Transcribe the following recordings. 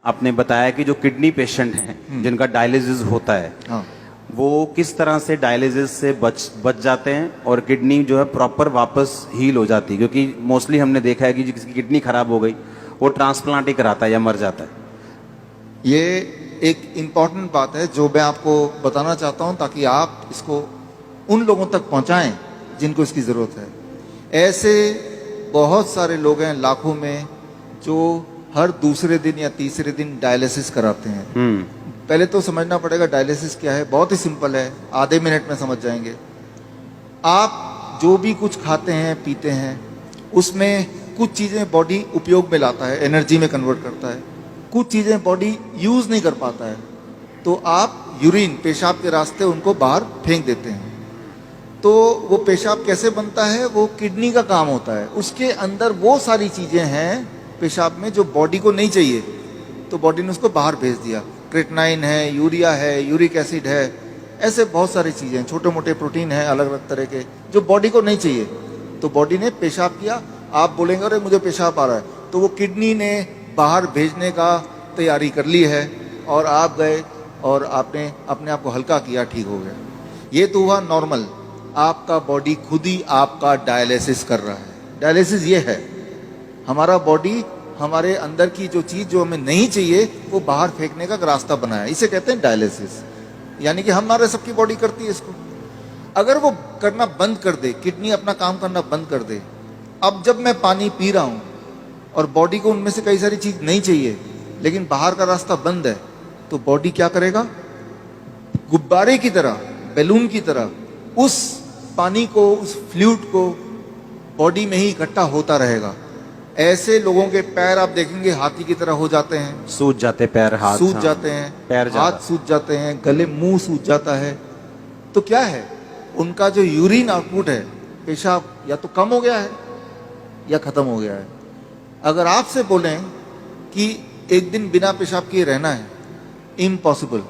आपने बताया कि जो किडनी पेशेंट हैं जिनका डायलिसिस होता है, हाँ, वो किस तरह से डायलिसिस से बच जाते हैं और किडनी जो है प्रॉपर वापस हील हो जाती है, क्योंकि मोस्टली हमने देखा है कि जिसकी किडनी खराब हो गई वो ट्रांसप्लांट ही कराता है या मर जाता है। ये एक इम्पॉर्टेंट बात है जो मैं आपको बताना चाहता हूं ताकि आप इसको उन लोगों तक पहुंचाएं जिनको इसकी ज़रूरत है। ऐसे बहुत सारे लोग हैं लाखों में जो हर दूसरे दिन या तीसरे दिन डायलिसिस कराते हैं। पहले तो समझना पड़ेगा डायलिसिस क्या है। बहुत ही सिंपल है, आधे मिनट में समझ जाएंगे। आप जो भी कुछ खाते हैं पीते हैं उसमें कुछ चीज़ें बॉडी उपयोग में लाता है, एनर्जी में कन्वर्ट करता है, कुछ चीज़ें बॉडी यूज़ नहीं कर पाता है, तो आप यूरिन पेशाब के रास्ते उनको बाहर फेंक देते हैं। तो वो पेशाब कैसे बनता है, वो किडनी का काम होता है। उसके अंदर वो सारी चीज़ें हैं पेशाब में जो बॉडी को नहीं चाहिए, तो बॉडी ने उसको बाहर भेज दिया। क्रेटनाइन है, यूरिया है, यूरिक एसिड है, ऐसे बहुत सारी चीज़ें हैं, छोटे मोटे प्रोटीन हैं अलग अलग तरह के जो बॉडी को नहीं चाहिए। तो बॉडी ने पेशाब किया, आप बोलेंगे अरे मुझे पेशाब आ रहा है, तो वो किडनी ने बाहर भेजने का तैयारी कर ली है और आप गए और आपने अपने आप को हल्का किया, ठीक हो गया। ये तो हुआ नॉर्मल। आपका बॉडी खुद ही आपका डायलिसिस कर रहा है। डायलिसिस ये है, हमारा बॉडी हमारे अंदर की जो चीज़ जो हमें नहीं चाहिए वो बाहर फेंकने का रास्ता बनाया, इसे कहते हैं डायलिसिस। यानी कि हमारे सबकी बॉडी करती है इसको। अगर वो करना बंद कर दे, किडनी अपना काम करना बंद कर दे, अब जब मैं पानी पी रहा हूँ और बॉडी को उनमें से कई सारी चीज़ नहीं चाहिए लेकिन बाहर का रास्ता बंद है, तो बॉडी क्या करेगा, गुब्बारे की तरह, बैलून की तरह उस पानी को, उस फ्लूइड को बॉडी में ही इकट्ठा होता रहेगा। ऐसे लोगों के पैर आप देखेंगे हाथी की तरह हो जाते हैं, सूज जाते पैर, हाथ सूज हाँ, जाते हैं, पैर हाथ सूज जाते हैं, गले मुंह सूज जाता है। तो क्या है, उनका जो यूरिन आउटपुट है, पेशाब या तो कम हो गया है या खत्म हो गया है। अगर आपसे बोलें कि एक दिन बिना पेशाब किए रहना है, इम्पॉसिबल,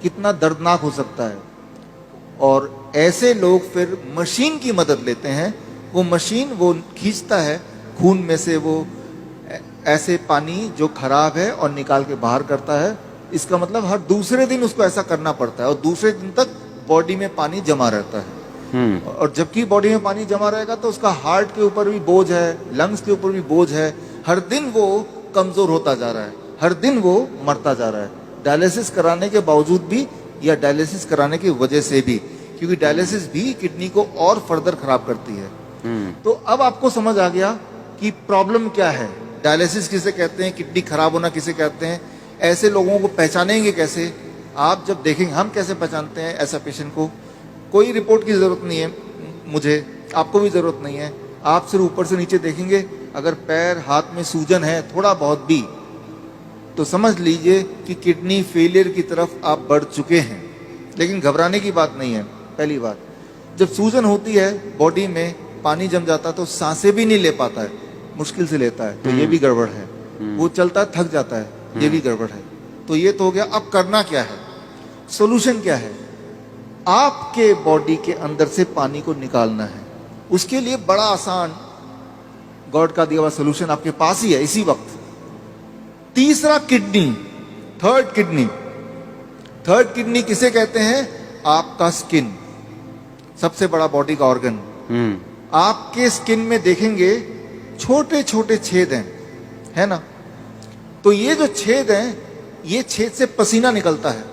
कितना दर्दनाक हो सकता है। और ऐसे लोग फिर मशीन की मदद लेते हैं। वो मशीन वो खींचता है खून में से वो ऐसे पानी जो खराब है और निकाल के बाहर करता है। इसका मतलब हर दूसरे दिन उसको ऐसा करना पड़ता है और दूसरे दिन तक बॉडी में पानी जमा रहता है। और जबकि बॉडी में पानी जमा रहेगा तो उसका हार्ट के ऊपर भी बोझ है, लंग्स के ऊपर भी बोझ है। हर दिन वो कमजोर होता जा रहा है, हर दिन वो मरता जा रहा है, डायलिसिस कराने के बावजूद भी या डायलिसिस कराने की वजह से भी, क्योंकि डायलिसिस भी किडनी को और फर्दर खराब करती है। तो अब आपको समझ आ गया कि प्रॉब्लम क्या है, डायलिसिस किसे कहते हैं, किडनी खराब होना किसे कहते हैं। ऐसे लोगों को पहचानेंगे कैसे, आप जब देखेंगे, हम कैसे पहचानते हैं ऐसा पेशेंट को। कोई रिपोर्ट की ज़रूरत नहीं है, मुझे, आपको भी ज़रूरत नहीं है। आप सिर्फ ऊपर से नीचे देखेंगे, अगर पैर हाथ में सूजन है थोड़ा बहुत भी, तो समझ लीजिए कि किडनी फेलियर की तरफ आप बढ़ चुके हैं। लेकिन घबराने की बात नहीं है। पहली बात, जब सूजन होती है, बॉडी में पानी जम जाता है तो सांसें भी नहीं ले पाता है, मुश्किल से लेता है, तो ये भी गड़बड़ है। वो चलता है, थक जाता है, ये भी गड़बड़ है। तो ये तो हो गया। अब करना क्या है, सोल्यूशन क्या है, आपके बॉडी के अंदर से पानी को निकालना है। उसके लिए बड़ा आसान गॉड का दिया हुआ सोल्यूशन आपके पास ही है इसी वक्त। तीसरा kidney, third kidney. Third kidney किसे कहते हैं, आपका स्किन, सबसे बड़ा बॉडी का ऑर्गन। आपके स्किन में देखेंगे छोटे छोटे छेद हैं, है ना। तो ये जो छेद हैं, ये छेद से पसीना निकलता है।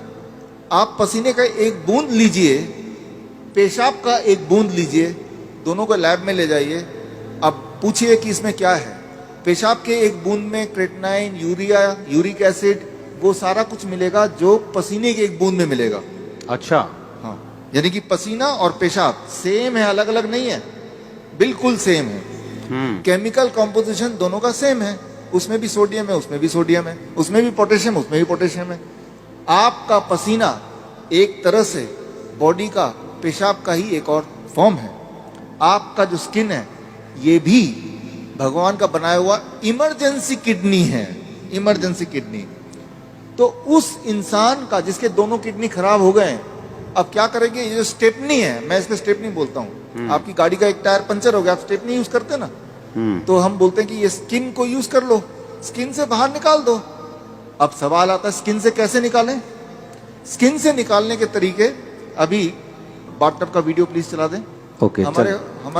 आप पसीने का एक बूंद लीजिए, पेशाब का एक बूंद लीजिए, दोनों को लैब में ले जाइए। अब पूछिए कि इसमें क्या है। पेशाब के एक बूंद में क्रेटनाइन, यूरिया, यूरिक एसिड, वो सारा कुछ मिलेगा जो पसीने के एक बूंद में मिलेगा। अच्छा, हाँ, यानी कि पसीना और पेशाब सेम है, अलग अलग नहीं है, बिल्कुल सेम है। केमिकल कॉम्पोजिशन दोनों का सेम है। उसमें भी सोडियम है, उसमें भी सोडियम है, उसमें भी पोटेशियम, उसमें भी पोटेशियम है। आपका पसीना एक तरह से बॉडी का पेशाब का ही एक और फॉर्म है। आपका जो स्किन है, ये भी भगवान का बनाया हुआ इमरजेंसी किडनी है, इमरजेंसी किडनी। तो उस इंसान का जिसके दोनों किडनी खराब हो गए, अब क्या करेंगे, ये जो स्टेपनी है, मैं इसको स्टेपनी बोलता हूँ। आपकी गाड़ी का एक टायर पंचर हो गया, आप स्टेपनी यूज करते ना, तो हम बोलते हैं कि ये स्किन को यूज कर लो, स्किन से बाहर निकाल दो। अब सवाल आता है स्किन से कैसे निकालें। स्किन से निकालने के तरीके, अभी बाथटब का वीडियो प्लीज चला दें। ओके, हमारे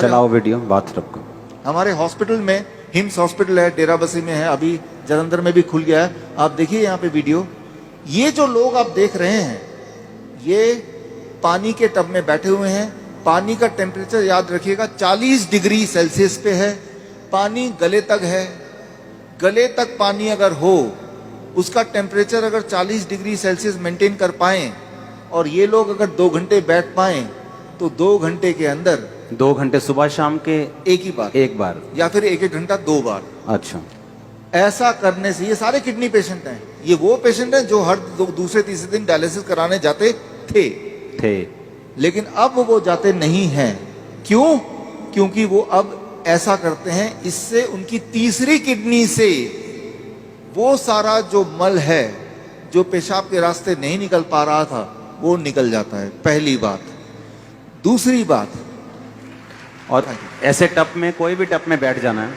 चलाओ वीडियो बाथटब का। हमारे हॉस्पिटल में, हिम्स हॉस्पिटल है, डेराबस्सी में है, अभी जलंधर में भी खुल गया है। आप देखिए यहाँ पे वीडियो। ये जो लोग आप देख रहे हैं, ये पानी के टब में बैठे हुए हैं। पानी का टेम्परेचर याद रखिएगा 40 डिग्री सेल्सियस पे है। पानी गले तक है। गले तक पानी अगर हो, उसका टेम्परेचर अगर 40 डिग्री सेल्सियस मेंटेन कर पाए, और ये लोग अगर 2 घंटे बैठ पाए, तो 2 घंटे के अंदर 2 घंटे सुबह शाम के एक बार या फिर 1-1 घंटा 2 बार। अच्छा, ऐसा करने से, ये सारे किडनी पेशेंट हैं, ये वो पेशेंट हैं जो हर दूसरे तीसरे दिन डायलिसिस कराने जाते थे, लेकिन अब वो जाते नहीं हैं। क्यों? क्योंकि वो अब ऐसा करते हैं, इससे उनकी तीसरी किडनी से वो सारा जो मल है, जो पेशाब के रास्ते नहीं निकल पा रहा था, वो निकल जाता है। पहली बात। दूसरी बात, और ऐसे टब में, कोई भी टब में बैठ जाना है,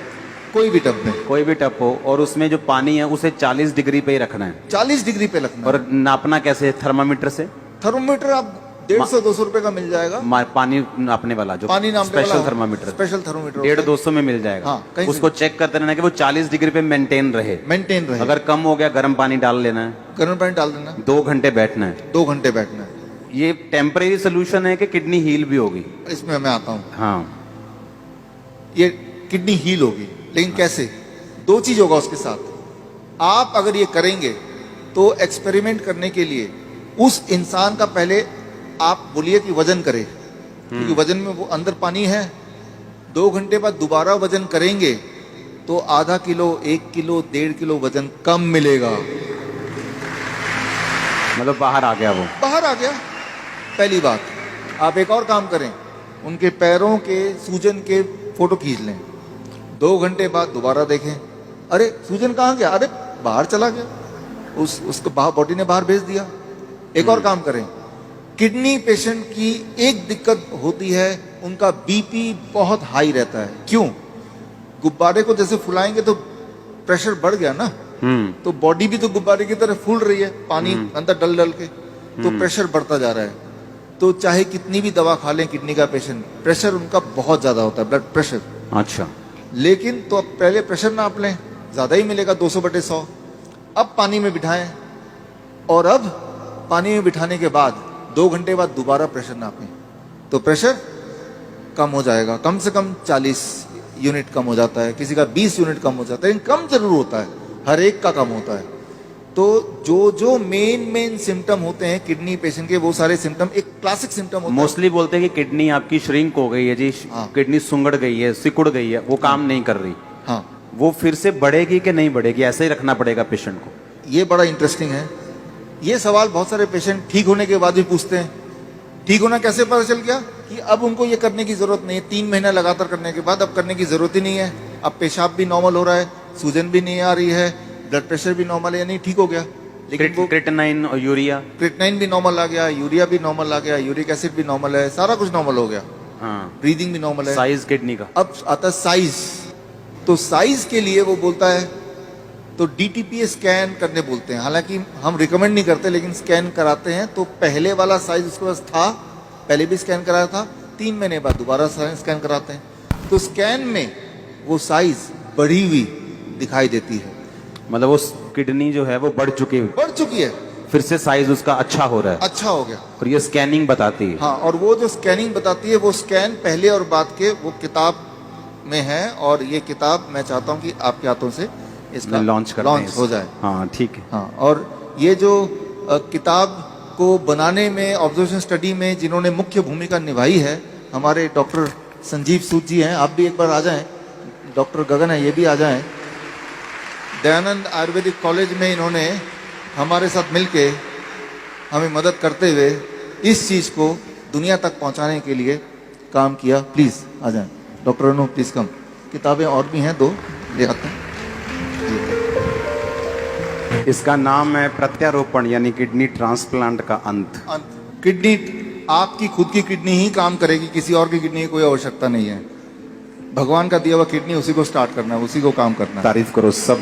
कोई भी टब में, कोई भी टब हो, और उसमें जो पानी है उसे 40 डिग्री पे ही रखना है। 40 डिग्री पे रखना। और नापना कैसे? थर्मामीटर से। थर्मोमीटर आप 150-200 रुपए का मिल जाएगा। पानी नापने वाला, जो पानी नापने स्पेशल वाला थर्मामीटर, स्पेशल थर्मोमीटर 150-200 में मिल जाएगा। हाँ, कहीं उसको चेक करते रहना कि वो 40 डिग्री पे मेंटेन रहे। अगर कम हो गया, गर्म पानी डाल लेना है, गर्म पानी डाल देना, 2 घंटे बैठना है। 2 घंटे बैठना है। ये टेम्परेरी सोल्यूशन है कि किडनी हील भी होगी? इसमें मैं आता हूँ। हाँ, ये किडनी हील होगी, लेकिन कैसे? 2 चीज होगा उसके साथ। आप अगर ये करेंगे तो एक्सपेरिमेंट करने के लिए उस इंसान का पहले आप बोलिए कि वजन करे, क्योंकि वजन में वो अंदर पानी है। 2 घंटे बाद दोबारा वजन करेंगे तो आधा किलो, 1 किलो, 1.5 किलो वजन कम मिलेगा। मतलब बाहर आ गया, वो बाहर आ गया। पहली बात। आप एक और काम करें, उनके पैरों के सूजन के फोटो खींच लें। 2 घंटे बाद दोबारा देखें, अरे सूजन कहाँ गया? अरे बाहर चला गया, उसको बॉडी ने बाहर भेज दिया। एक और काम करें, किडनी पेशेंट की एक दिक्कत होती है, उनका बीपी बहुत हाई रहता है। क्यों? गुब्बारे को जैसे फुलाएंगे तो प्रेशर बढ़ गया ना, तो बॉडी भी तो गुब्बारे की तरह फूल रही है, पानी अंदर डल डल के, तो प्रेशर बढ़ता जा रहा है। तो चाहे कितनी भी दवा खा लें किडनी का पेशेंट, प्रेशर उनका बहुत ज्यादा होता है, ब्लड प्रेशर। अच्छा, लेकिन तो अब पहले प्रेशर नाप लें, ज्यादा ही मिलेगा 200/100। अब पानी में बिठाएं, और अब पानी में बिठाने के बाद 2 घंटे बाद दोबारा प्रेशर नापें, तो प्रेशर कम हो जाएगा। कम से कम 40 यूनिट कम हो जाता है, किसी का 20 यूनिट कम हो जाता है, लेकिन कम जरूर होता है, हर एक का कम होता है। तो जो मेन सिम्टम होते हैं किडनी पेशेंट के, वो सारे सिम्टम एक क्लासिक सिम्टम होता है। मोस्टली बोलते हैं कि किडनी आपकी श्रिंक हो गई है जी, किडनी सुंगड़ गई है, सिकुड़ गई है, वो काम नहीं कर रही। हाँ, वो फिर से बढ़ेगी कि नहीं बढ़ेगी, ऐसे ही रखना पड़ेगा पेशेंट को? ये बड़ा इंटरेस्टिंग है। ये सवाल बहुत सारे पेशेंट ठीक होने के बाद भी पूछते हैं। ठीक होना कैसे पता चल गया? कि अब उनको ये करने की जरूरत नहीं है। 3 महीना लगातार करने के बाद अब करने की जरूरत ही नहीं है। अब पेशाब भी नॉर्मल हो रहा है, सूजन भी नहीं आ रही है, ब्लड प्रेशर भी नॉर्मल है, यानी ठीक हो गया। लेकिन वो क्रिएटिनाइन और यूरिया, क्रिएटिनाइन भी नॉर्मल आ गया, यूरिया भी नॉर्मल आ गया, यूरिक एसिड भी नॉर्मल है, सारा कुछ नॉर्मल हो गया। हाँ, ब्रीदिंग भी नॉर्मल है। साइज किडनी का। अब आता है साइज। तो साइज के लिए वो बोलता है, तो डीटीपीए स्कैन करने बोलते हैं। हालांकि हम रिकमेंड नहीं करते, लेकिन स्कैन कराते हैं। तो पहले वाला साइज उसके पास था, पहले भी स्कैन कराया था, 3 महीने बाद दोबारा स्कैन कराते हैं। तो स्कैन में वो साइज बढ़ी हुई दिखाई देती है, मतलब वो किडनी जो है वो बढ़ चुकी है, फिर से साइज उसका अच्छा हो रहा है, अच्छा हो गया। और ये स्कैनिंग बताती है। हाँ, और वो जो स्कैनिंग बताती है, वो स्कैन पहले और बाद के वो किताब में है। और ये किताब मैं चाहता हूँ कि आपके हाथों से इसका लॉन्च हो जाए। हाँ, ठीक है। हाँ, और ये जो किताब को बनाने में, ऑब्जर्वेशन स्टडी में जिन्होंने मुख्य भूमिका निभाई है, हमारे डॉक्टर संजीव सूद जी हैं। आप भी एक बार आ जाएं। डॉक्टर गगन है, ये भी आ जाएं। दयानंद आयुर्वेदिक कॉलेज में इन्होंने हमारे साथ मिलके हमें मदद करते हुए इस चीज को दुनिया तक पहुंचाने के लिए काम किया। प्लीज आ जाएं। Doctor Anu, please come. किताबें और भी हैं, 2 ले आते हैं। इसका नाम है प्रत्यारोपण, यानी किडनी ट्रांसप्लांट का अंत। किडनी, आपकी खुद की किडनी ही काम करेगी, किसी और की किडनी की कोई आवश्यकता नहीं है। भगवान का दिया हुआ किडनी, उसी को स्टार्ट करना है, उसी को काम करना है। तारीफ करो सब।